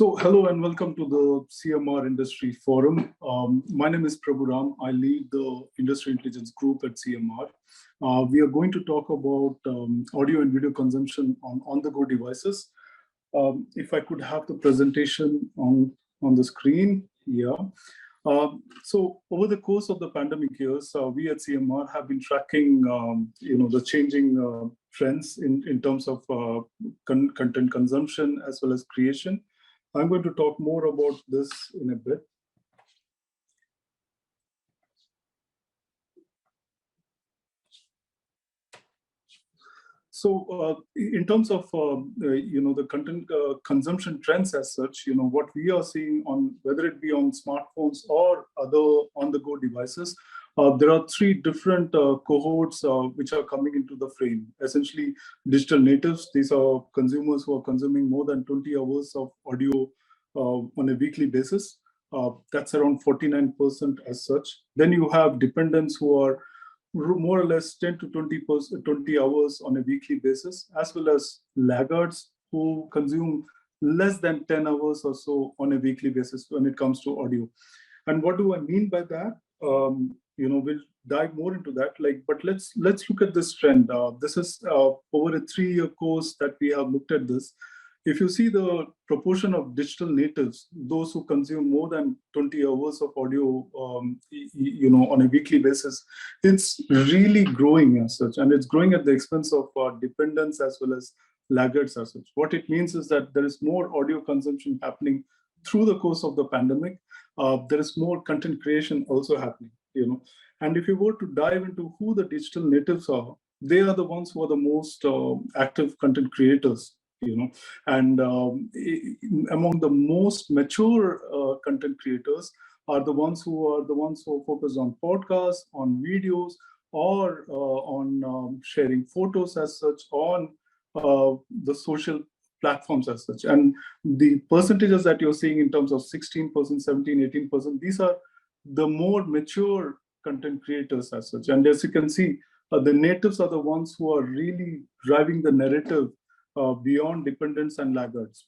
So hello and welcome to the CMR Industry Forum. My name is Prabhu. I lead the Industry Intelligence Group at CMR. We are going to talk about audio and video consumption on the-go devices. If I could have the presentation on the screen, yeah. So over the course of the pandemic years, we at CMR have been tracking, the changing trends in terms of content consumption as well as creation. I'm going to talk more about this in a bit. So in terms of, the content consumption trends as such, what we are seeing on whether it be on smartphones or other on-the-go devices, there are three different cohorts which are coming into the frame. Essentially, digital natives. These are consumers who are consuming more than 20 hours of audio on a weekly basis. That's around 49% as such. Then you have dependents who are more or less 10 to 20 hours on a weekly basis, as well as laggards who consume less than 10 hours or so on a weekly basis when it comes to audio. And what do I mean by that? We'll dive more into that. But let's look at this trend. This is over a 3-year course that we have looked at this. If you see the proportion of digital natives, those who consume more than 20 hours of audio, on a weekly basis, it's really growing as such, and it's growing at the expense of dependents as well as laggards as such. What it means is that there is more audio consumption happening through the course of the pandemic. There is more content creation also happening, And if you were to dive into who the digital natives are, they are the ones who are the most active content creators. And among the most mature content creators are the ones who are focused on podcasts, on videos, or on sharing photos as such on the social platforms as such. And the percentages that you're seeing in terms of 16%, 17, 18%, these are the more mature content creators as such. And as you can see, the natives are the ones who are really driving the narrative beyond dependents and laggards.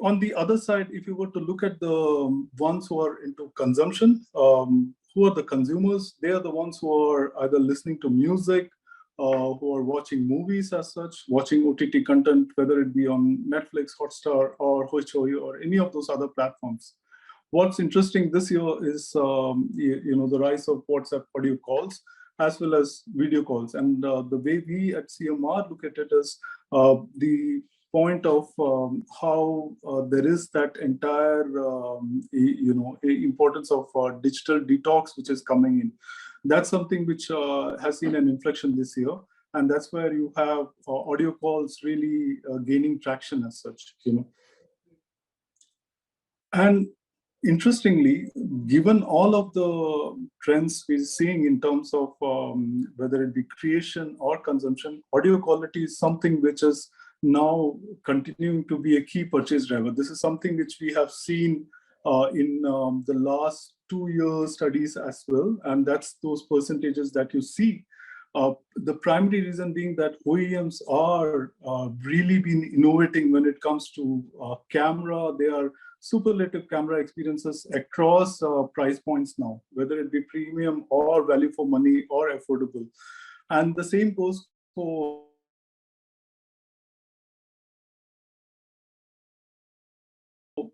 On the other side, if you were to look at the ones who are into consumption, who are the consumers? They are the ones who are either listening to music, who are watching movies as such, watching OTT content, whether it be on Netflix, Hotstar, or Hoichoi, or any of those other platforms. What's interesting this year is, the rise of WhatsApp audio calls, as well as video calls. And the way we at CMR look at it is the point of how there is that entire, importance of digital detox, which is coming in. That's something which has seen an inflection this year. And that's where you have audio calls really gaining traction as such, And interestingly, given all of the trends we're seeing in terms of whether it be creation or consumption, audio quality is something which is now continuing to be a key purchase driver. This is something which we have seen in the last 2-year studies as well, and that's those percentages that you see. The primary reason being that OEMs are really been innovating when it comes to camera. They are superlative camera experiences across price points now, whether it be premium or value for money or affordable. And the same goes for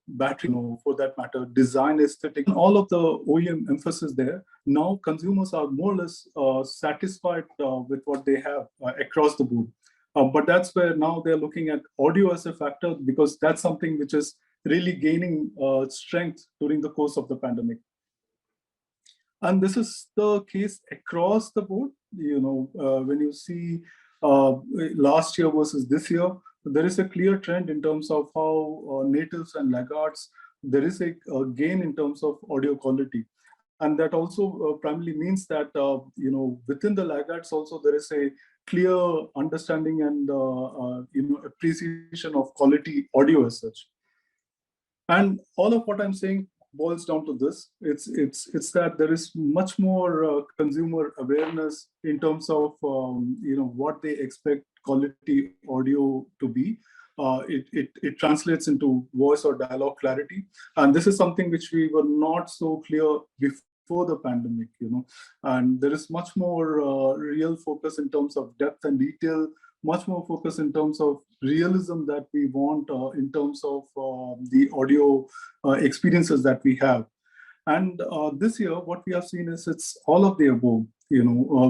battery, for that matter, design, aesthetic, all of the OEM emphasis there. Now consumers are more or less satisfied with what they have across the board. But that's where now they're looking at audio as a factor, because that's something which is really gaining strength during the course of the pandemic. And this is the case across the board. When you see last year versus this year, there is a clear trend in terms of how natives and laggards, there is a gain in terms of audio quality. And that also primarily means that, within the laggards also, there is a clear understanding and, appreciation of quality audio as such. And all of what I'm saying boils down to this. It's that there is much more consumer awareness in terms of what they expect quality audio to be. it translates into voice or dialogue clarity. And this is something which we were not so clear before the pandemic, and there is much more real focus in terms of depth and detail, much more focus in terms of realism that we want in terms of the audio experiences that we have. And this year, what we have seen is it's all of the above,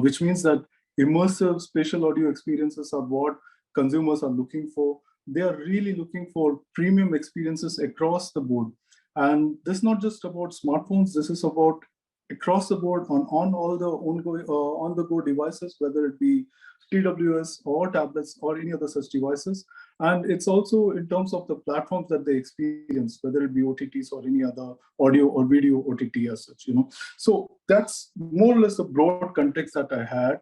which means that immersive spatial audio experiences are what consumers are looking for. They are really looking for premium experiences across the board. And this is not just about smartphones, this is about across the board on all the on-the-go devices, whether it be TWS or tablets or any other such devices. And it's also in terms of the platforms that they experience, whether it be OTTs or any other audio or video OTT as such. So that's more or less the broad context that I had.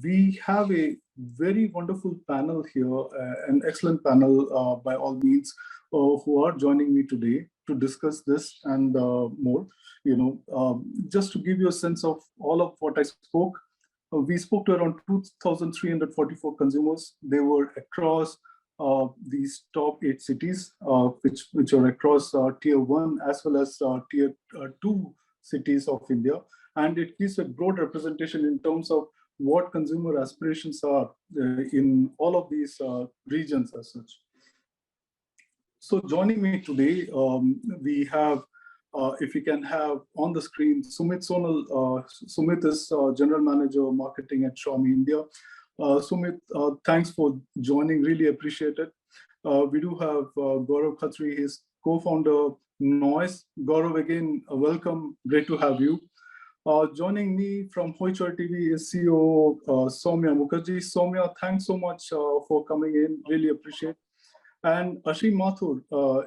We have a very wonderful panel here, an excellent panel by all means, who are joining me today to discuss this and more. Just to give you a sense of all of what I spoke, we spoke to around 2,344 consumers. They were across these top 8 cities, which are across tier 1 as well as tier 2 cities of India. And it gives a broad representation in terms of what consumer aspirations are in all of these regions as such. So joining me today, we have, if we can have on the screen, Sumit Sonal. Sumit is General Manager Marketing at Xiaomi India. Sumit, thanks for joining, really appreciate it. We do have Gaurav Khatri, his co-founder, Noise. Gaurav, again, welcome, great to have you. Joining me from Hoichoi TV is CEO Soumya Mukherjee. Soumya, thanks so much for coming in, really appreciate. And Ashim Mathur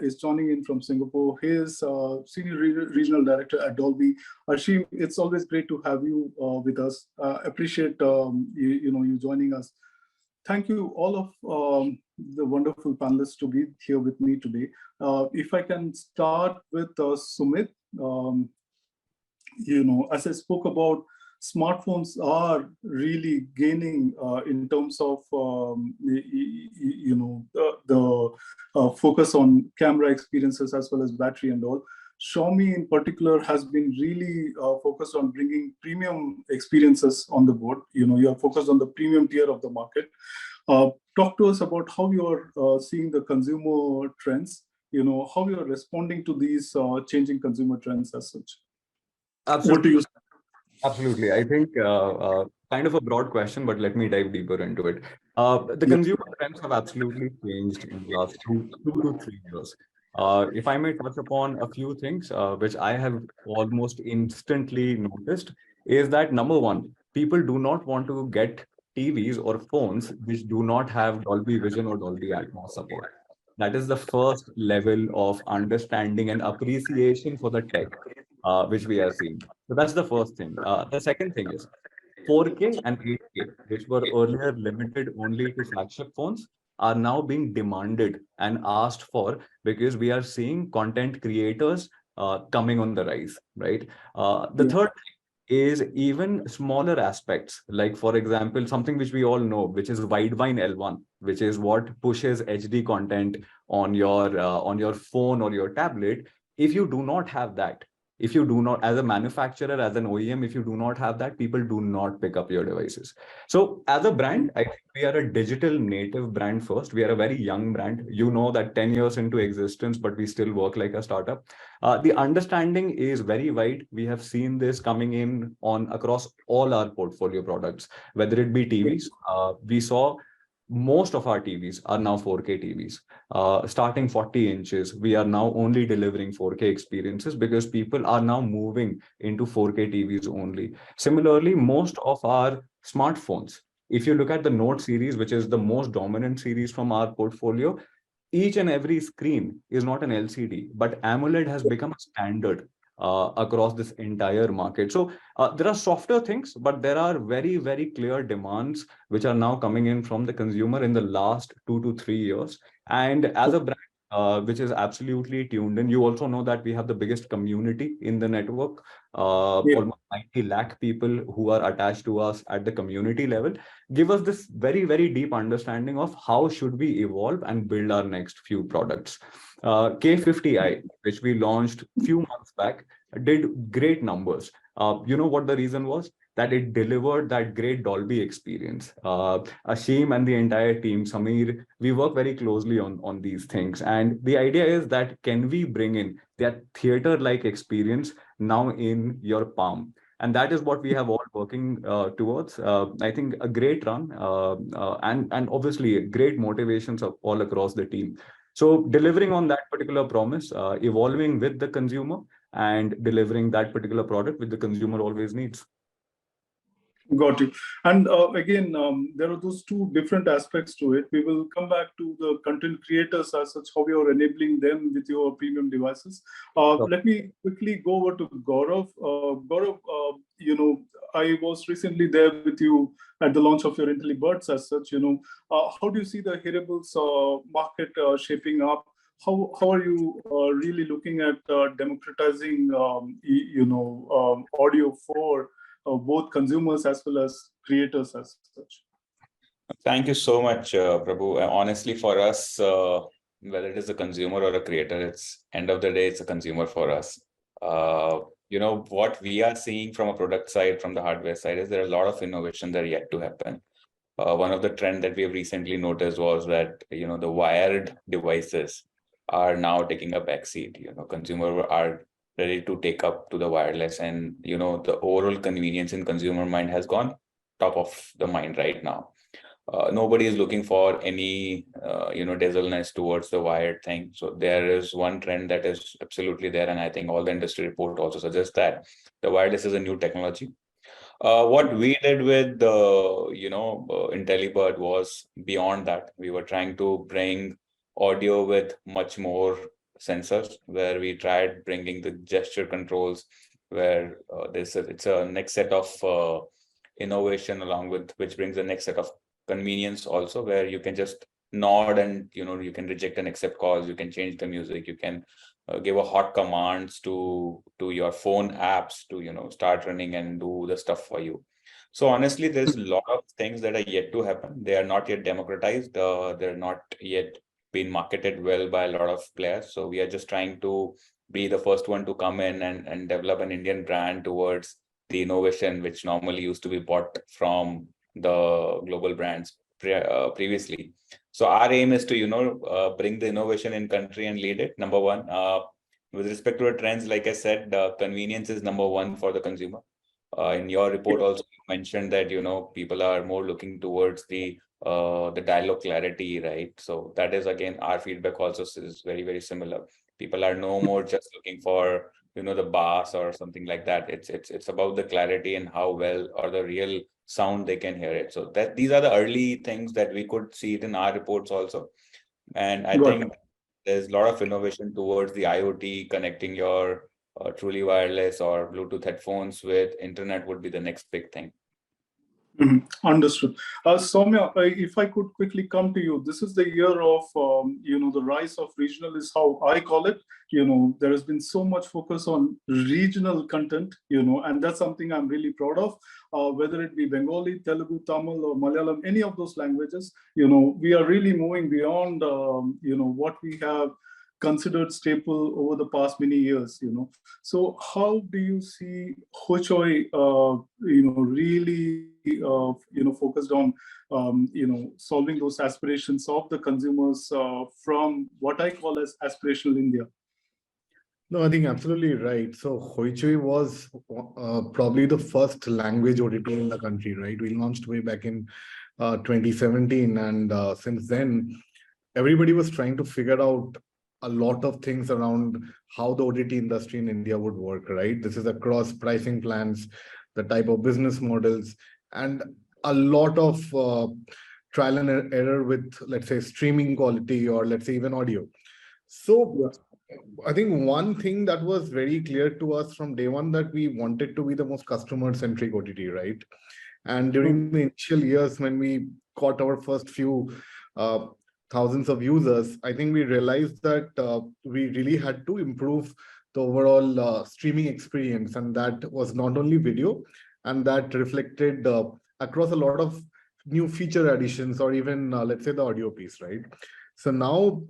is joining in from Singapore. He is Senior Regional Director at Dolby. Ashim, it's always great to have you with us. Appreciate you joining us. Thank you all of the wonderful panelists to be here with me today. If I can start with Sumit, as I spoke about, smartphones are really gaining in terms of the focus on camera experiences as well as battery and all. Xiaomi in particular has been really focused on bringing premium experiences on the board. You are focused on the premium tier of the market. Talk to us about how you are seeing the consumer trends, how you are responding to these changing consumer trends as such. Absolutely. What do you say? Absolutely. I think kind of a broad question, but let me dive deeper into it. The consumer trends have absolutely changed in the last 2 to 3 years. If I may touch upon a few things which I have almost instantly noticed, is that number one, people do not want to get TVs or phones which do not have Dolby Vision or Dolby Atmos support. That is the first level of understanding and appreciation for the tech which we are seeing. So that's the first thing. The second thing is 4K and 8K, which were earlier limited only to flagship phones, are now being demanded and asked for because we are seeing content creators coming on the rise, right? The third is even smaller aspects, like for example, something which we all know, which is Widevine L1, which is what pushes HD content on your phone or your tablet. If you do not have that, if you do not, as a manufacturer, as an OEM, if you do not have that, people do not pick up your devices. So as a brand, I think we are a digital native brand first. We are a very young brand. You know that 10 years into existence, but we still work like a startup. The understanding is very wide. We have seen this coming in on across all our portfolio products, whether it be TVs. We saw most of our TVs are now 4K TVs. Starting 40 inches, we are now only delivering 4K experiences because people are now moving into 4K TVs only. Similarly, most of our smartphones, if you look at the Note series, which is the most dominant series from our portfolio, each and every screen is not an LCD, but AMOLED has become a standard across this entire market. So there are softer things, but there are very, very clear demands which are now coming in from the consumer in the last 2 to 3 years. And as a brand, which is absolutely tuned in. You also know that we have the biggest community in the network, Yeah. almost 90 lakh people who are attached to us at the community level, give us this very, very deep understanding of how should we evolve and build our next few products. K50i, which we launched few months back, did great numbers. You know what the reason was? That it delivered that great Dolby experience. Ashim and the entire team, Samir, we work very closely on these things. And the idea is that can we bring in that theater-like experience now in your palm? And that is what we have all working towards. I think a great run and obviously great motivations of all across the team. So delivering on that particular promise, evolving with the consumer and delivering that particular product which the consumer always needs. Got it. And again, there are those two different aspects to it. We will come back to the content creators as such, how you are enabling them with your premium devices. Let me quickly go over to Gaurav. Gaurav, I was recently there with you at the launch of your IntelliBuds as such. How do you see the hearables market shaping up? How are you really looking at democratizing, audio for both consumers as well as creators as such? Thank you so much, Prabhu. Honestly, for us, whether it is a consumer or a creator, it's end of the day, it's a consumer for us. What we are seeing from a product side, from the hardware side, is there are a lot of innovation that are yet to happen. One of the trends that we have recently noticed was that, the wired devices are now taking a backseat. Consumers are ready to take up to the wireless, and the overall convenience in consumer mind has gone top of the mind right now. Nobody is looking for any dazzleness towards the wired thing. So there is one trend that is absolutely there, and I think all the industry report also suggests that the wireless is a new technology. What we did with IntelliBud was beyond that. We were trying to bring audio with much more sensors, where we tried bringing the gesture controls, where it's a next set of innovation, along with which brings the next set of convenience also, where you can just nod and you can reject and accept calls, you can change the music, you can give a hot commands to your phone apps to start running and do the stuff for you. So honestly, there's a lot of things that are yet to happen. They are not yet democratized. They're not yet been marketed well by a lot of players. So we are just trying to be the first one to come in and develop an Indian brand towards the innovation, which normally used to be bought from the global brands previously. So our aim is to bring the innovation in country and lead it. Number one, with respect to the trends, like I said, convenience is number one for the consumer. In your report also you mentioned that people are more looking towards the dialogue clarity, right? So that is again our feedback also is very, very similar. People are no more just looking for the bass or something like that. It's about the clarity and how well or the real sound they can hear it. So that these are the early things that we could see it in our reports also. And I think there's a lot of innovation towards the IoT, connecting your truly wireless or Bluetooth headphones with internet would be the next big thing. Understood. Soumya, if I could quickly come to you, this is the year of, the rise of regional is how I call it. There has been so much focus on regional content, and that's something I'm really proud of. Whether it be Bengali, Telugu, Tamil, or Malayalam, any of those languages, we are really moving beyond, what we have considered staple over the past many years. So how do you see Hoichoi, really, focused on, solving those aspirations of the consumers from what I call as aspirational India? No, I think absolutely right. So Hoichoi was probably the first language OTT in the country, right? We launched way back in 2017, and since then, everybody was trying to figure out a lot of things around how the OTT industry in India would work, right? This is across pricing plans, the type of business models, and a lot of trial and error with, let's say, streaming quality, or let's say even audio. So I think one thing that was very clear to us from day one, that we wanted to be the most customer-centric OTT, right? And during the initial years, when we caught our first few thousands of users, I think we realized that we really had to improve the overall streaming experience, and that was not only video, and that reflected across a lot of new feature additions, or even let's say the audio piece, right? So now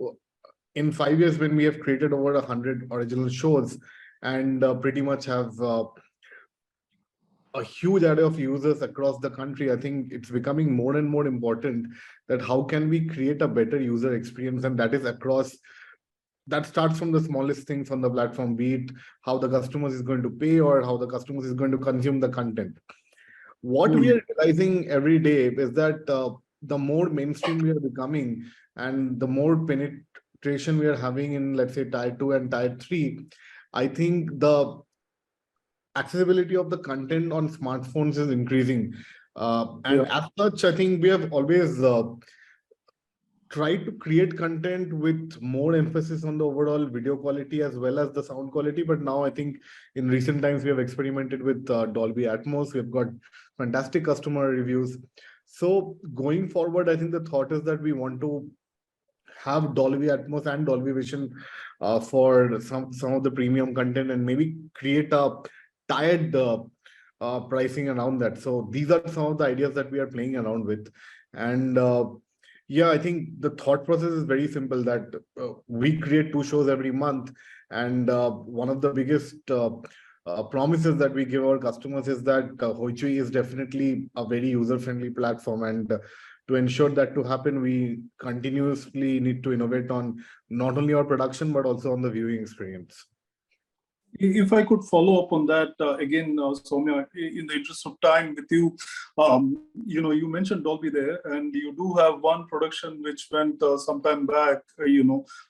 in 5 years, when we have created over 100 original shows and pretty much have a huge array of users across the country, I think it's becoming more and more important that how can we create a better user experience, and that is across, that starts from the smallest things on the platform, be it how the customers is going to pay or how the customers is going to consume the content. What we are realizing every day is that the more mainstream we are becoming and the more penetration we are having in, let's say, tier 2 and tier 3, I think the accessibility of the content on smartphones is increasing. And as such, I think we have always tried to create content with more emphasis on the overall video quality as well as the sound quality. But now I think in recent times, we have experimented with Dolby Atmos. We've got fantastic customer reviews. So going forward, I think the thought is that we want to have Dolby Atmos and Dolby Vision for some of the premium content, and maybe create a tiered pricing around that. So these are some of the ideas that we are playing around with. And yeah, I think the thought process is very simple, that we create 2 shows every month. And one of the biggest promises that we give our customers is that Hoichoi is definitely a very user-friendly platform. And to ensure that to happen, we continuously need to innovate on not only our production, but also on the viewing experience. If I could follow up on that again, Soumya, in the interest of time with you, you mentioned Dolby there, and you do have one production which went some time back.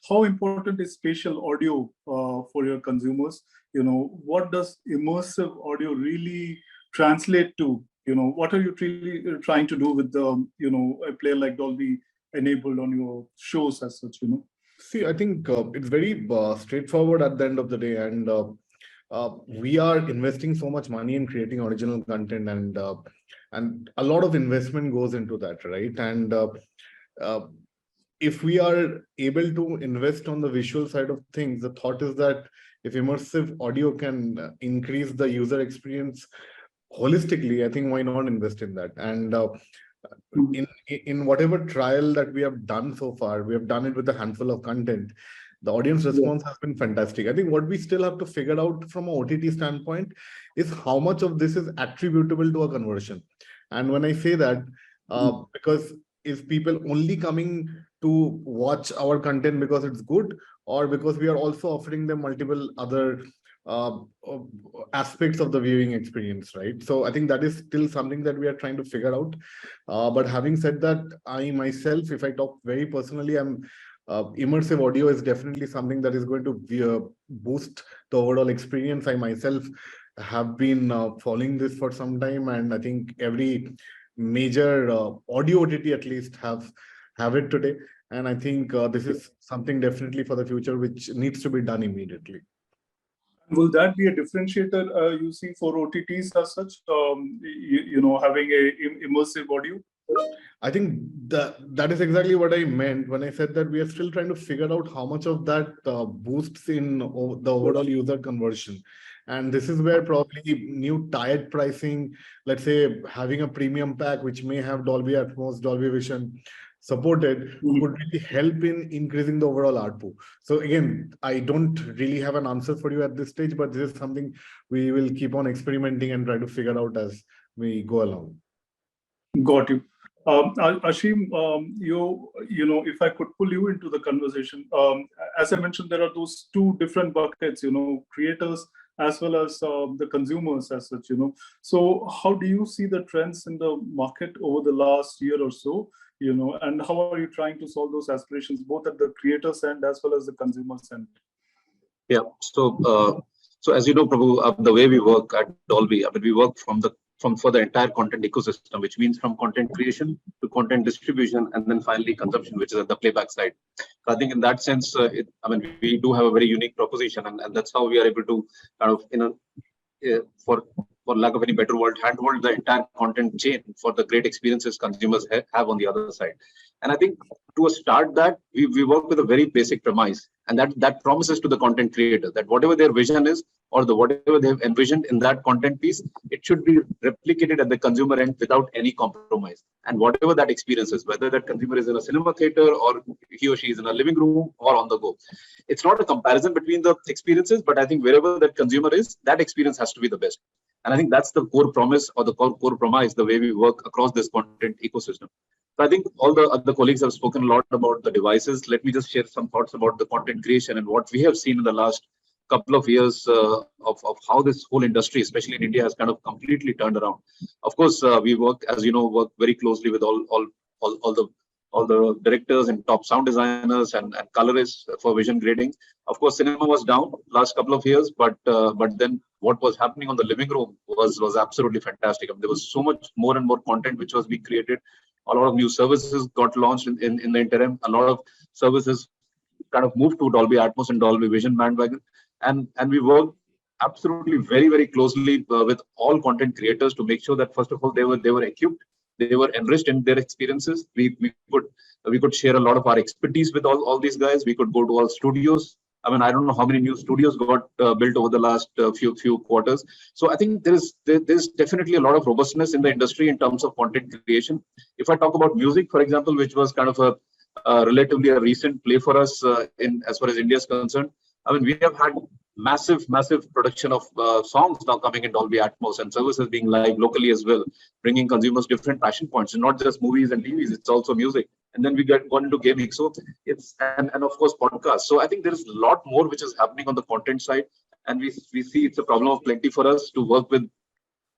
How important is spatial audio for your consumers? What does immersive audio really translate to? What are you really trying to do with the, a player like Dolby enabled on your shows as such? See, I think it's very straightforward at the end of the day, and we are investing so much money in creating original content, and a lot of investment goes into that, right? And if we are able to invest on the visual side of things, the thought is that if immersive audio can increase the user experience holistically, I think why not invest in that? And in whatever trial that we have done so far, we have done it with a handful of content. The audience response has been fantastic. I think what we still have to figure out from an OTT standpoint is how much of this is attributable to a conversion. And when I say that, because is people only coming to watch our content because it's good, or because we are also offering them multiple other aspects of the viewing experience, right? So I think that is still something that we are trying to figure out. But having said that, I myself, if I talk very personally, immersive audio is definitely something that is going to boost the overall experience. I myself have been following this for some time, and I think every major audio OTT at least have it today. And I think this is something definitely for the future which needs to be done immediately. Will that be a differentiator you see for OTTs as such, having a immersive audio? I think that is exactly what I meant when I said that we are still trying to figure out how much of that boosts in the overall user conversion. And this is where probably new tiered pricing, let's say having a premium pack which may have Dolby Atmos, Dolby Vision supported, would really help in increasing the overall ARPU. So again, I don't really have an answer for you at this stage, but this is something we will keep on experimenting and try to figure out as we go along. Got you. Ashim, if I could pull you into the conversation, as I mentioned, there are those 2 different buckets, creators as well as the consumers as such, So how do you see the trends in the market over the last year or so, and how are you trying to solve those aspirations, both at the creators end as well as the consumers end? Yeah, so as you know, Prabhu, the way we work at Dolby, we work for the entire content ecosystem, which means from content creation to content distribution, and then finally consumption, which is at the playback side. I think in that sense, we do have a very unique proposition, and that's how we are able to kind of, for for lack of any better word, handhold the entire content chain for the great experiences consumers have on the other side. And I think to start that, we work with a very basic premise, and that promises to the content creator that whatever their vision is, or whatever they've envisioned in that content piece, it should be replicated at the consumer end without any compromise. And whatever that experience is, whether that consumer is in a cinema theater or he or she is in a living room or on the go, it's not a comparison between the experiences, but I think wherever that consumer is, that experience has to be the best. And I think that's the core promise or the core promise, the way we work across this content ecosystem. So I think all the other colleagues have spoken a lot about the devices. Let me just share some thoughts about the content creation and what we have seen in the last couple of years of how this whole industry, especially in India, has kind of completely turned around. Of course, we work, as you know, work very closely with all the directors and top sound designers and colorists for vision grading. Of course, cinema was down last couple of years, but then what was happening on the living room was absolutely fantastic. I mean, there was so much more and more content which was being created. A lot of new services got launched in the interim. A lot of services kind of moved to Dolby Atmos and Dolby Vision bandwagon. And we worked absolutely very, very closely with all content creators to make sure that, first of all, they were equipped, they were enriched in their experiences. We could share a lot of our expertise with all these guys. We could go to all studios. I mean, I don't know how many new studios got built over the last few quarters. So I think there's definitely a lot of robustness in the industry in terms of content creation. If I talk about music, for example, which was kind of a relatively recent play for us as far as India is concerned, I mean, we have had massive production of songs now coming in Dolby Atmos and services being live locally as well, bringing consumers different passion points, and not just movies and TVs, it's also music. And then we gone into gaming. So it's, and of course, podcasts. So I think there is a lot more which is happening on the content side. And we see it's a problem of plenty for us to work with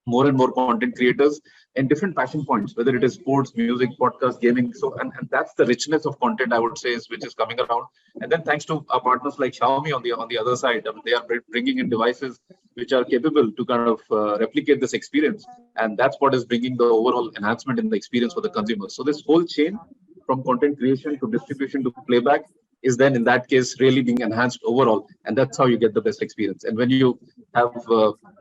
more and more content creators in different passion points, whether it is sports, music, podcast, gaming. So, and that's the richness of content, I would say, which is coming around. And then thanks to our partners like Xiaomi on the other side, I mean, they are bringing in devices which are capable to kind of replicate this experience. And that's what is bringing the overall enhancement in the experience for the consumer. So this whole chain from content creation to distribution to playback is then in that case really being enhanced overall, and that's how you get the best experience. And when you have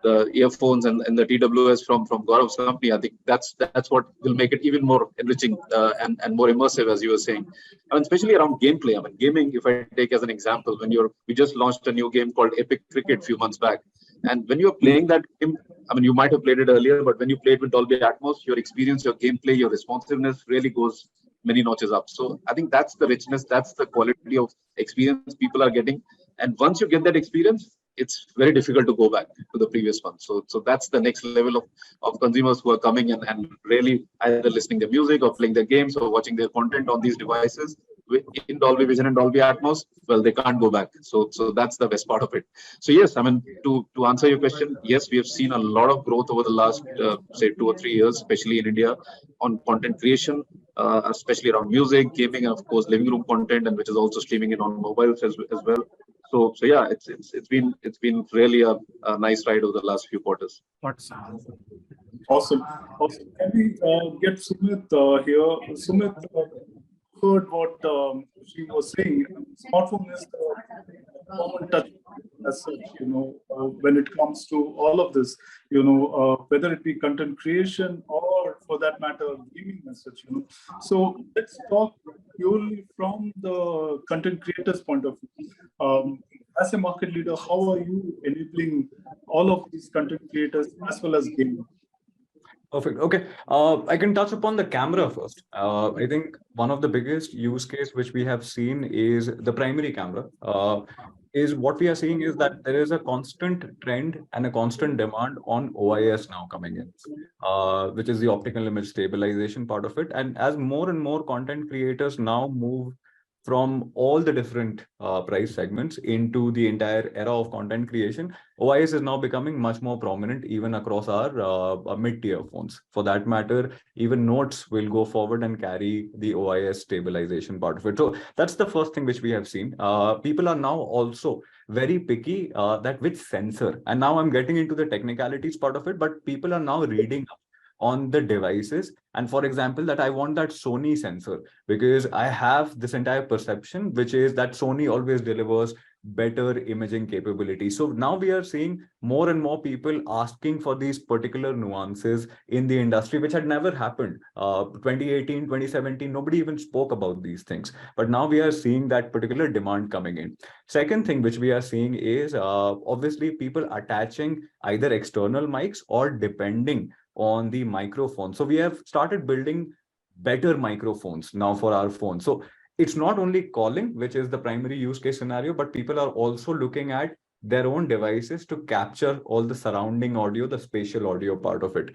the earphones and the TWS from Gaurav's company, I think that's what will make it even more enriching and more immersive, as you were saying. I mean, especially around gameplay. I mean, gaming, if I take as an example, we just launched a new game called Epic Cricket a few months back, and when you're playing that game, I mean, you might have played it earlier, but when you play it with Dolby Atmos, your experience, your gameplay, your responsiveness really goes many notches up. So I think that's the richness, that's the quality of experience people are getting. And once you get that experience, it's very difficult to go back to the previous one. So that's the next level of consumers who are coming and really either listening to music or playing their games or watching their content on these devices in Dolby Vision and Dolby Atmos. Well, they can't go back. So that's the best part of it. So yes, I mean, to answer your question, yes, we have seen a lot of growth over the last, say, 2 or 3 years, especially in India, on content creation, especially around music, gaming, and of course, living room content, and which is also streaming it on mobiles as well. So yeah, it's been really a nice ride over the last few quarters. Awesome. Can we get Sumit here? Sumit heard what she was saying. Smartphone is the common touch as such, when it comes to all of this, whether it be content creation or for that matter, gaming as such, So let's talk purely from the content creators' point of view. As a market leader, how are you enabling all of these content creators as well as gaming? Perfect. Okay. I can touch upon the camera first. I think one of the biggest use case which we have seen is the primary camera. Is what we are seeing is that there is a constant trend and a constant demand on OIS now coming in, which is the optical image stabilization part of it. And as more and more content creators now move from all the different price segments into the entire era of content creation, OIS is now becoming much more prominent even across our mid-tier phones. For that matter, even Notes will go forward and carry the OIS stabilization part of it. So that's the first thing which we have seen. People are now also very picky that which sensor. And now I'm getting into the technicalities part of it, but people are now reading on the devices. And for example, that I want that Sony sensor because I have this entire perception, which is that Sony always delivers better imaging capability. So now we are seeing more and more people asking for these particular nuances in the industry, which had never happened. 2018, 2017, nobody even spoke about these things. But now we are seeing that particular demand coming in. Second thing which we are seeing is obviously people attaching either external mics or depending on the microphone. So we have started building better microphones now for our phones. So it's not only calling, which is the primary use case scenario, but people are also looking at their own devices to capture all the surrounding audio, the spatial audio part of it.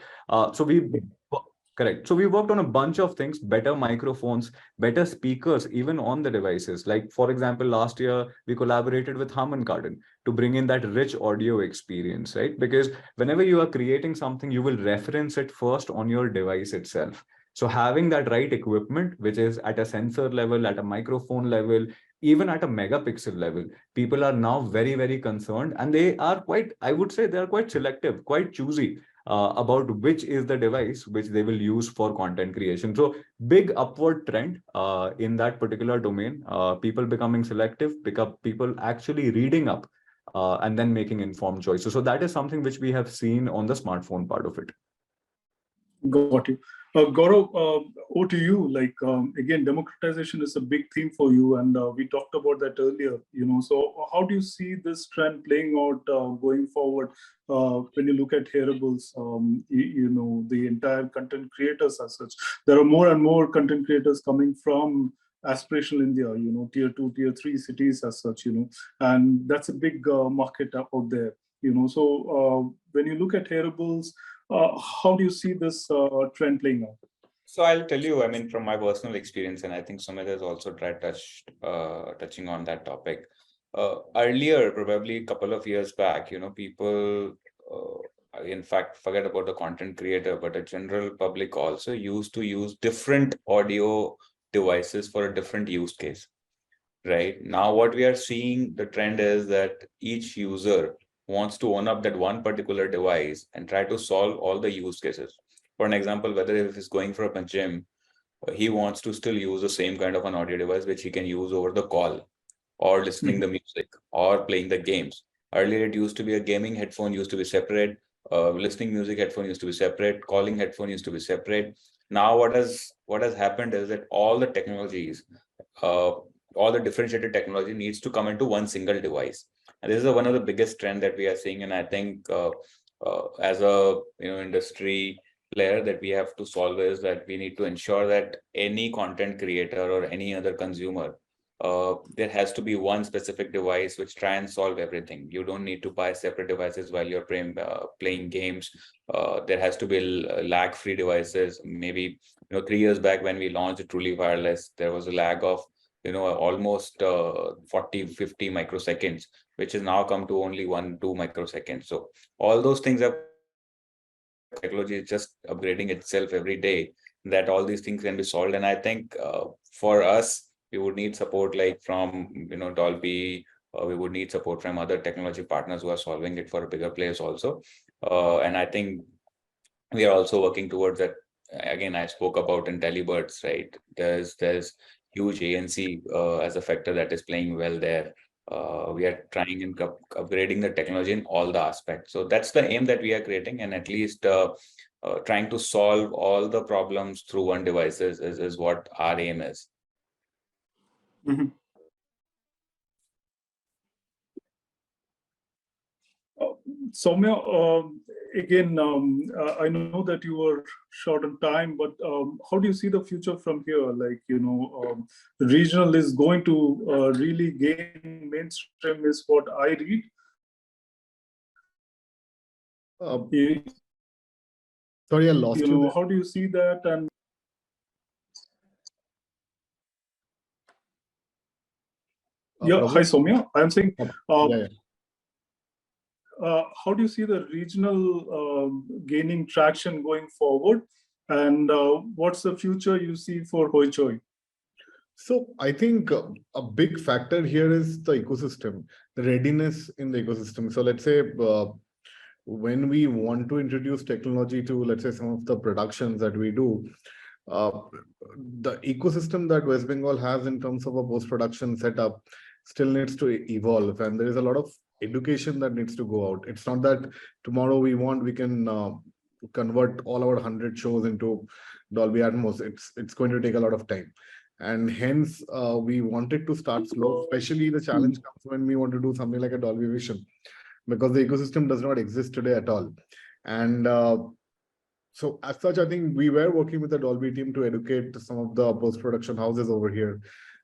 Correct. So we worked on a bunch of things, better microphones, better speakers, even on the devices. Like, for example, last year, we collaborated with Harman Kardon to bring in that rich audio experience, right? Because whenever you are creating something, you will reference it first on your device itself. So having that right equipment, which is at a sensor level, at a microphone level, even at a megapixel level, people are now very, very concerned, and they are quite, I would say, they are quite selective, quite choosy about which is the device which they will use for content creation. So big upward trend in that particular domain, people becoming selective, people actually reading up and then making informed choices. So that is something which we have seen on the smartphone part of it. Got you. Gaurav, over to you. Like, again, democratization is a big theme for you, and we talked about that earlier. So how do you see this trend playing out going forward when you look at hearables? The entire content creators as such. There are more and more content creators coming from aspirational India, tier 2, tier 3 cities as such, and that's a big market out there. So when you look at hearables, how do you see this trend playing out? So I'll tell you, I mean, from my personal experience, and I think Sumit has also touching on that topic. Earlier, probably a couple of years back, people, in fact, forget about the content creator, but a general public also used to use different audio devices for a different use case. Right now, what we are seeing, the trend is that each user wants to own up that one particular device and try to solve all the use cases. For an example, whether if he's going for a gym, he wants to still use the same kind of an audio device which he can use over the call or listening the music or playing the games. Earlier, it used to be a gaming headphone used to be separate, listening music headphone used to be separate, calling headphone used to be separate. Now, what has happened is that all the technologies, all the differentiated technology needs to come into one single device. And this is one of the biggest trend that we are seeing. And I think as a industry player that we have to solve is that we need to ensure that any content creator or any other consumer, there has to be one specific device which try and solve everything. You don't need to buy separate devices while you're playing games. There has to be lag-free devices. Maybe 3 years back when we launched Truly Wireless, there was a lag of almost 40-50 microseconds, which has now come to only 1-2 microseconds. So all those things are technology is just upgrading itself every day, that all these things can be solved. And I think for us, we would need support like from Dolby. We would need support from other technology partners who are solving it for a bigger players also. And I think we are also working towards that. Again, I spoke about IntelliBuds, right? There's huge ANC as a factor that is playing well there. We are trying and upgrading the technology in all the aspects. So that's the aim that we are creating, and at least trying to solve all the problems through one device is what our aim is. Mm-hmm. Soumya, again, I know that you were short on time, but how do you see the future from here? Like, regional is going to really gain mainstream is what I read. Sorry, I lost you. How do you see that? And yeah, hi Soumya. I'm saying, how do you see the regional gaining traction going forward? And what's the future you see for Hoichoi? So I think a big factor here is the ecosystem, the readiness in the ecosystem. So let's say when we want to introduce technology to, let's say, some of the productions that we do, the ecosystem that West Bengal has in terms of a post-production setup still needs to evolve, and there is a lot of education that needs to go out. It's not that tomorrow we can convert all our 100 shows into Dolby Atmos. It's going to take a lot of time, and hence we wanted to start slow. Especially the challenge comes when we want to do something like a Dolby Vision, because the ecosystem does not exist today at all. And so as such, I think we were working with the Dolby team to educate some of the post-production houses over here.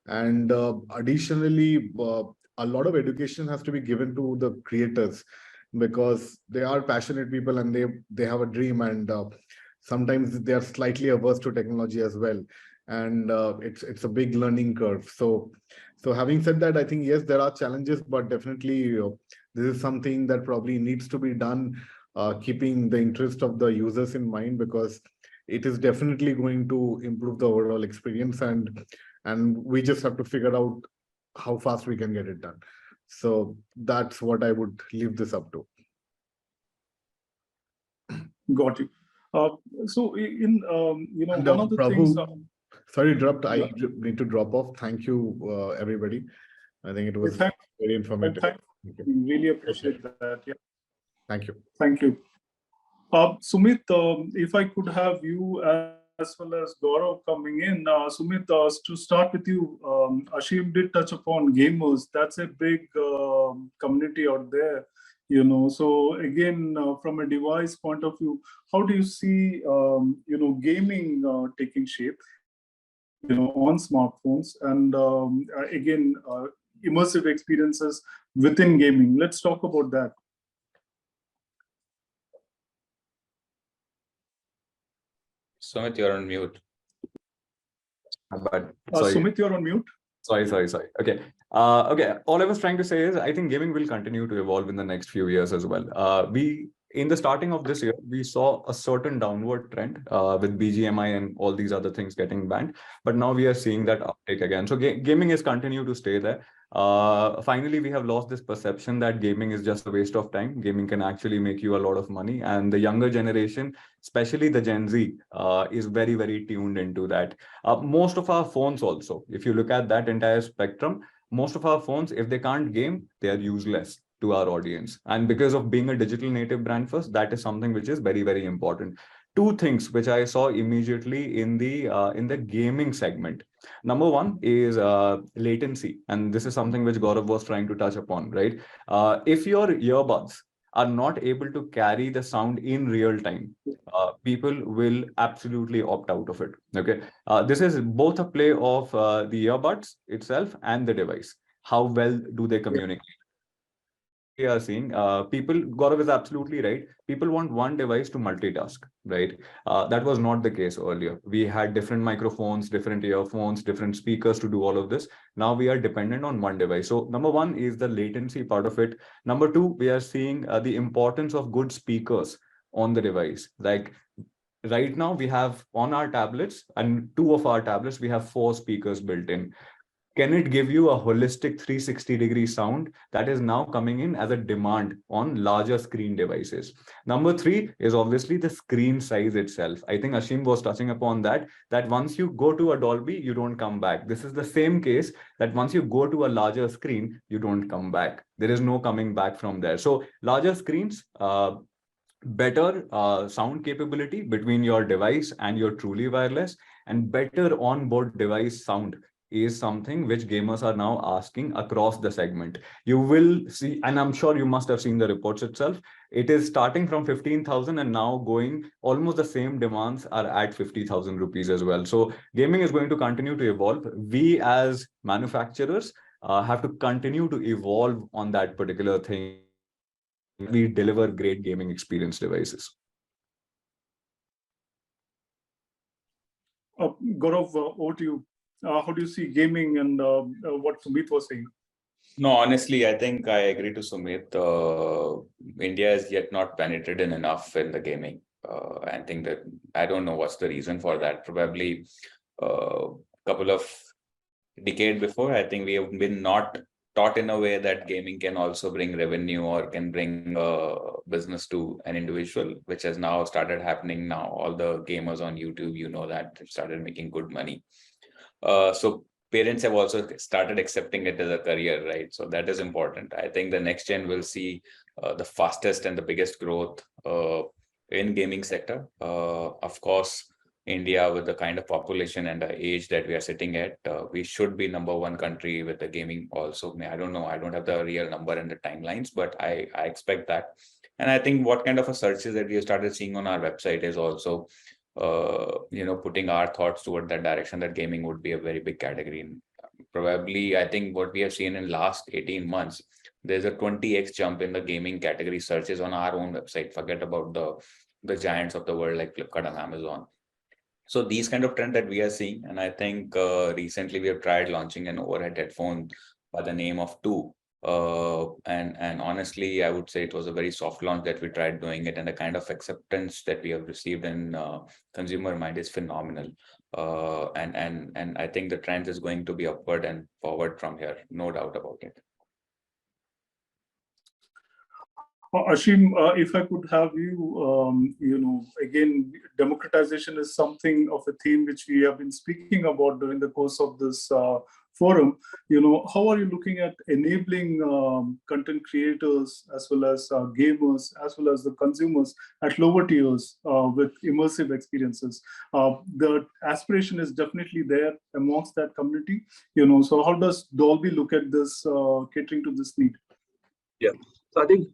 And additionally, a lot of education has to be given to the creators, because they are passionate people and they have a dream, and sometimes they are slightly averse to technology as well. And it's a big learning curve. So having said that, I think, yes, there are challenges, but definitely this is something that probably needs to be done, keeping the interest of the users in mind, because it is definitely going to improve the overall experience, and we just have to figure out how fast we can get it done. So that's what I would leave this up to. Got you. So in And, one of the Prabhu, things. Sorry, dropped. I need to drop off. Thank you, everybody. I think it was very informative. Really appreciate that. Yeah. Thank you. Thank you. Sumit, if I could have you as well as Gaurav coming in. Sumit, to start with you, Ashim did touch upon gamers. That's a big community out there, So again, from a device point of view, how do you see, gaming taking shape, on smartphones, and again, immersive experiences within gaming? Let's talk about that. Sumit, you're on mute. But sorry. Sumit, you're on mute. Sorry. Okay. Okay. All I was trying to say is I think gaming will continue to evolve in the next few years as well. In the starting of this year, we saw a certain downward trend with BGMI and all these other things getting banned. But now we are seeing that uptake again. So gaming is continuing to stay there. Finally, we have lost this perception that gaming is just a waste of time. Gaming can actually make you a lot of money. And the younger generation, especially the Gen Z, is very, very tuned into that. Most of our phones also, if you look at that entire spectrum, most of our phones, if they can't game, they are useless to our audience. And because of being a digital native brand first, that is something which is very, very important. Two things which I saw immediately in the gaming segment. Number one is latency. And this is something which Gaurav was trying to touch upon, right? If your earbuds are not able to carry the sound in real time, people will absolutely opt out of it. Okay. This is both a play of the earbuds itself and the device. How well do they communicate? We are seeing people, Gaurav is absolutely right. People want one device to multitask, right? That was not the case earlier. We had different microphones, different earphones, different speakers to do all of this. Now we are dependent on one device. So number one is the latency part of it. Number two, we are seeing the importance of good speakers on the device. Like right now we have on our tablets, and two of our tablets, we have 4 speakers built in. Can it give you a holistic 360-degree sound? That is now coming in as a demand on larger screen devices. Number 3 is obviously the screen size itself. I think Ashim was touching upon that once you go to a Dolby, you don't come back. This is the same case that once you go to a larger screen, you don't come back. There is no coming back from there. So larger screens, better sound capability between your device and your truly wireless, and better onboard device sound is something which gamers are now asking across the segment. You will see, and I'm sure you must have seen the reports itself, it is starting from 15,000 and now going almost the same demands are at 50,000 rupees as well. So gaming is going to continue to evolve. We as manufacturers have to continue to evolve on that particular thing. We deliver great gaming experience devices. Gaurav, over to you. How do you see gaming and what Sumit was saying? No, honestly, I think I agree to Sumit. India is yet not penetrated enough in the gaming. I think that I don't know what's the reason for that. Probably a couple of decades before, I think we have been not taught in a way that gaming can also bring revenue or can bring business to an individual, which has now started happening now. All the gamers on YouTube, that they've started making good money. So parents have also started accepting it as a career, right? So that is important. I think the next gen will see the fastest and the biggest growth in gaming sector. Of course, India, with the kind of population and the age that we are sitting at, we should be #1 country with the gaming also. I don't know, I don't have the real number and the timelines, but I expect that. And I think what kind of a searches that we have started seeing on our website is also putting our thoughts toward that direction, that gaming would be a very big category. And probably, I think what we have seen in last 18 months, there's a 20x jump in the gaming category searches on our own website. Forget about the giants of the world like Flipkart and Amazon. So these kind of trend that we are seeing, and I think recently we have tried launching an overhead headphone by the name of Two. And honestly, I would say it was a very soft launch that we tried doing it, and the kind of acceptance that we have received in consumer mind is phenomenal. And I think the trend is going to be upward and forward from here, no doubt about it. Ashim, if I could have you, again, democratization is something of a theme which we have been speaking about during the course of this forum. How are you looking at enabling content creators as well as gamers as well as the consumers at lower tiers with immersive experiences? The aspiration is definitely there amongst that community. So how does Dolby look at this, catering to this need? Yeah. So I think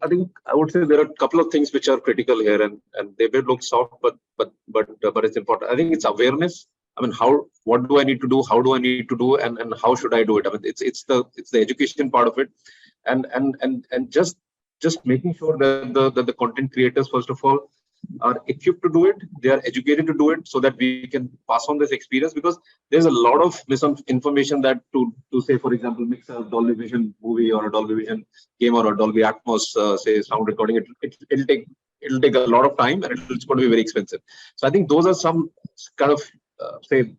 I would say there are a couple of things which are critical here, and they may look soft, but it's important. I think it's awareness. I mean, what do I need to do? How do I need to do? And how should I do it? I mean, it's the education part of it, and just making sure that the content creators, first of all, are equipped to do it. They are educated to do it, so that we can pass on this experience, because there's a lot of misinformation that to say, for example, mix a Dolby Vision movie or a Dolby Vision game or a Dolby Atmos say sound recording. It'll take a lot of time, and it's going to be very expensive. So I think those are some kind of say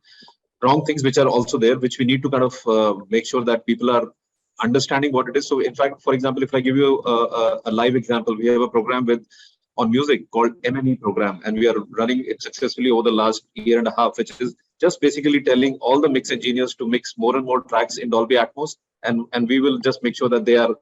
wrong things which are also there, which we need to kind of make sure that people are understanding what it is. So in fact, for example, if I give you a live example, we have a program on music called eminent program, and we are running it successfully over the last year and a half, which is just basically telling all the mix engineers to mix more and more tracks in Dolby Atmos, and we will just make sure that they are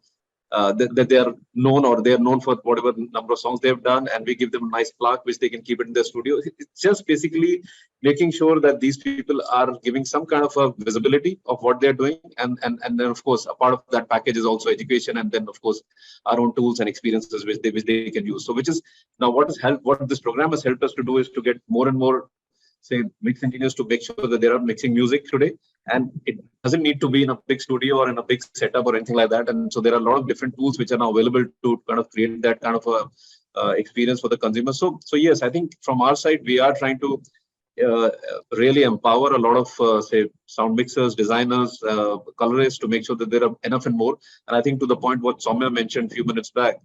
that they are known, or they are known for whatever number of songs they've done, and we give them a nice plaque which they can keep it in their studio. It's just basically making sure that these people are giving some kind of a visibility of what they're doing, and then of course a part of that package is also education, and then of course our own tools and experiences which they can use. So which is now what this program has helped us to do is to get more and more say mix engineers to make sure that they are mixing music today, and it doesn't need to be in a big studio or in a big setup or anything like that. And so there are a lot of different tools which are now available to kind of create that kind of a experience for the consumer. So yes, I think from our side we are trying to really empower a lot of say sound mixers, designers, colorists, to make sure that there are enough and more. And I think to the point what Soumya mentioned a few minutes back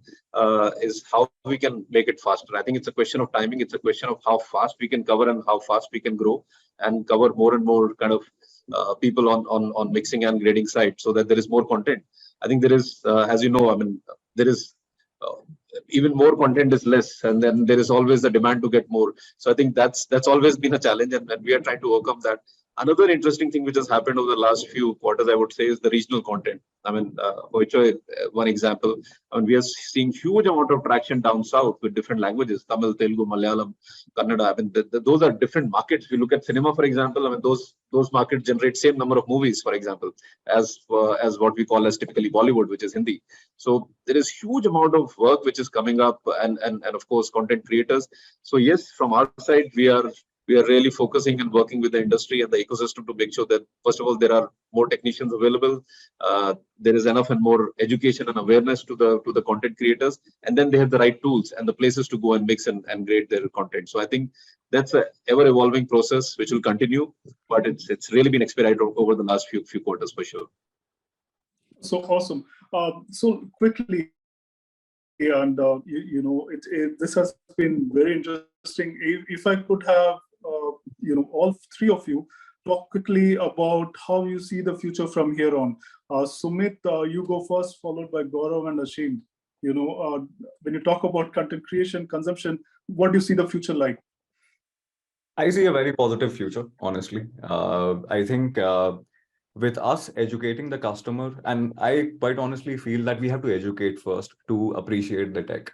is how we can make it faster. I think it's a question of timing. It's a question of how fast we can cover and how fast we can grow and cover more and more kind of people on mixing and grading side, so that there is more content. I think there is, as you know, I mean, there is even more content is less, and then there is always the demand to get more. So I think that's always been a challenge, and we are trying to overcome that. Another interesting thing which has happened over the last few quarters, I would say, is the regional content. I mean, Hoichoi, one example. I mean, we are seeing huge amount of traction down south with different languages: Tamil, Telugu, Malayalam, Kannada. I mean, those are different markets. If you look at cinema, for example, I mean, those markets generate same number of movies, for example, as what we call as typically Bollywood, which is Hindi. So there is huge amount of work which is coming up, and of course, content creators. So yes, from our side, we are really focusing and working with the industry and the ecosystem to make sure that, first of all, there are more technicians available. There is enough and more education and awareness to the content creators, and then they have the right tools and the places to go and mix and grade their content. So I think that's an ever evolving process which will continue, but it's really been expedited over the last few quarters for sure. So awesome. So quickly, and this has been very interesting. If I could have all three of you talk quickly about how you see the future from here on. Sumit, you go first, followed by Gaurav and Ashim. When you talk about content creation, consumption, what do you see the future like? I see a very positive future, honestly. I think with us educating the customer. And I quite honestly feel that we have to educate first to appreciate the tech.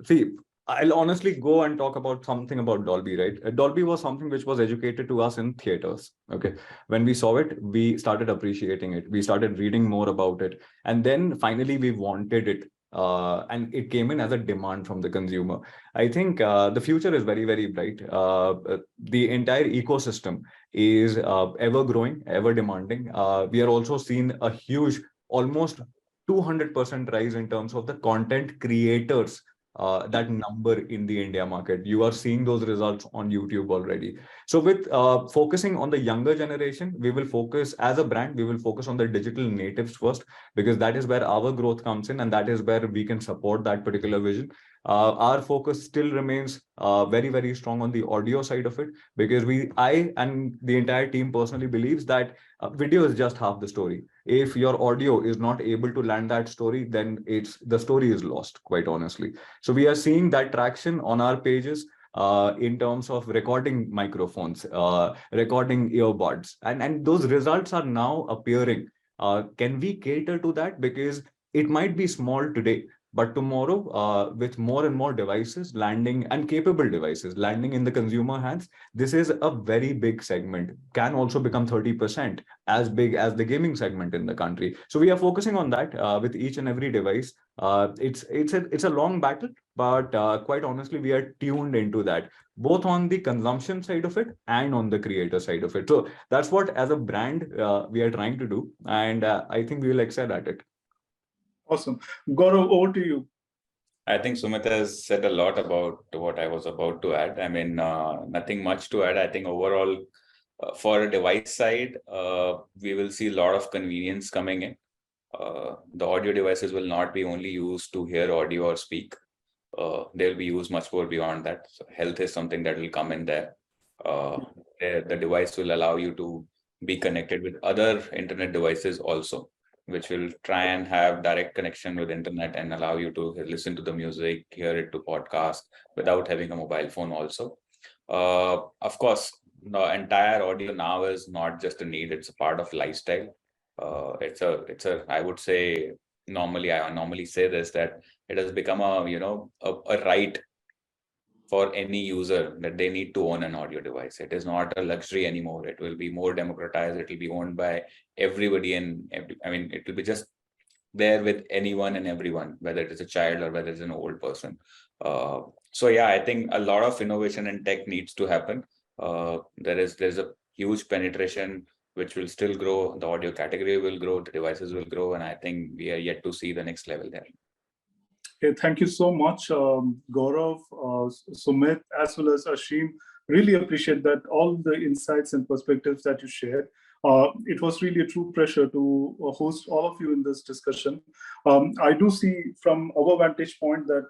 See, I'll honestly go and talk about something about Dolby, right? Dolby was something which was educated to us in theaters. Okay. When we saw it, we started appreciating it. We started reading more about it. And then finally we wanted it. And it came in as a demand from the consumer. I think the future is very, very bright. The entire ecosystem is ever growing, ever demanding. We are also seeing a huge, almost 200% rise in terms of the content creators, that number in the India market. You are seeing those results on YouTube already. So with focusing on the younger generation, we will focus as a brand, we will focus on the digital natives first, because that is where our growth comes in and that is where we can support that particular vision. Our focus still remains very, very strong on the audio side of it, because I and the entire team personally believes that video is just half the story. If your audio is not able to land that story, then the story is lost, quite honestly. So we are seeing that traction on our pages in terms of recording microphones, recording earbuds, and those results are now appearing. Can we cater to that? Because it might be small today, but tomorrow, with more and more devices landing and capable devices landing in the consumer hands, this is a very big segment, can also become 30% as big as the gaming segment in the country. So we are focusing on that with each and every device. It's a long battle, but quite honestly, we are tuned into that, both on the consumption side of it and on the creator side of it. So that's what, as a brand, we are trying to do, and I think we will excel at it. Awesome. Gaurav, over to you. I think Sumit has said a lot about what I was about to add. I mean, nothing much to add. I think overall, for a device side, we will see a lot of convenience coming in. The audio devices will not be only used to hear audio or speak. They'll be used much more beyond that. So health is something that will come in there. The device will allow you to be connected with other internet devices also, which will try and have direct connection with internet and allow you to listen to the music, hear it to podcast without having a mobile phone also. Of course, the entire audio now is not just a need, it's a part of lifestyle. I would say, I normally say this, that it has become a right for any user that they need to own an audio device. It is not a luxury anymore. It will be more democratized. It will be owned by everybody, it will be just there with anyone and everyone, whether it is a child or whether it's an old person. So yeah, I think a lot of innovation and tech needs to happen. There's a huge penetration which will still grow. The audio category will grow, the devices will grow, and I think we are yet to see the next level there. Okay, thank you so much, Gaurav, Sumit, as well as Ashim. Really appreciate that, all the insights and perspectives that you shared. It was really a true pleasure to host all of you in this discussion. I do see from our vantage point that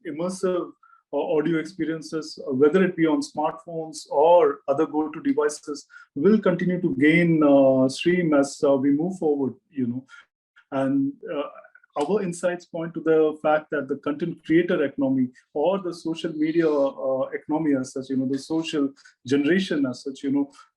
immersive audio experiences, whether it be on smartphones or other go-to devices, will continue to gain stream as we move forward, and our insights point to the fact that the content creator economy or the social media economy as such, the social generation as such,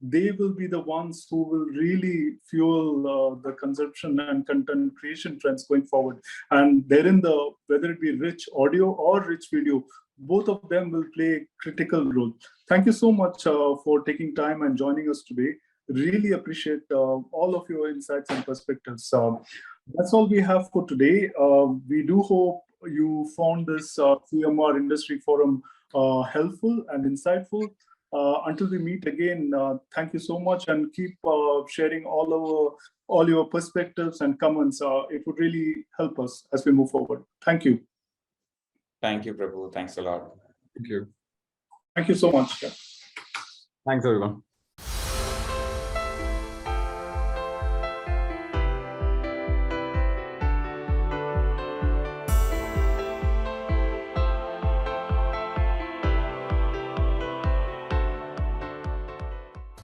they will be the ones who will really fuel the consumption and content creation trends going forward. And therein, whether it be rich audio or rich video, both of them will play a critical role. Thank you so much for taking time and joining us today. Really appreciate all of your insights and perspectives. That's all we have for today. We do hope you found this CMR Industry Forum helpful and insightful. Until we meet again, thank you so much, and keep sharing all your perspectives and comments. It would really help us as we move forward. Thank you. Thank you, Prabhu. Thanks a lot. Thank you. Thank you so much. Thanks, everyone.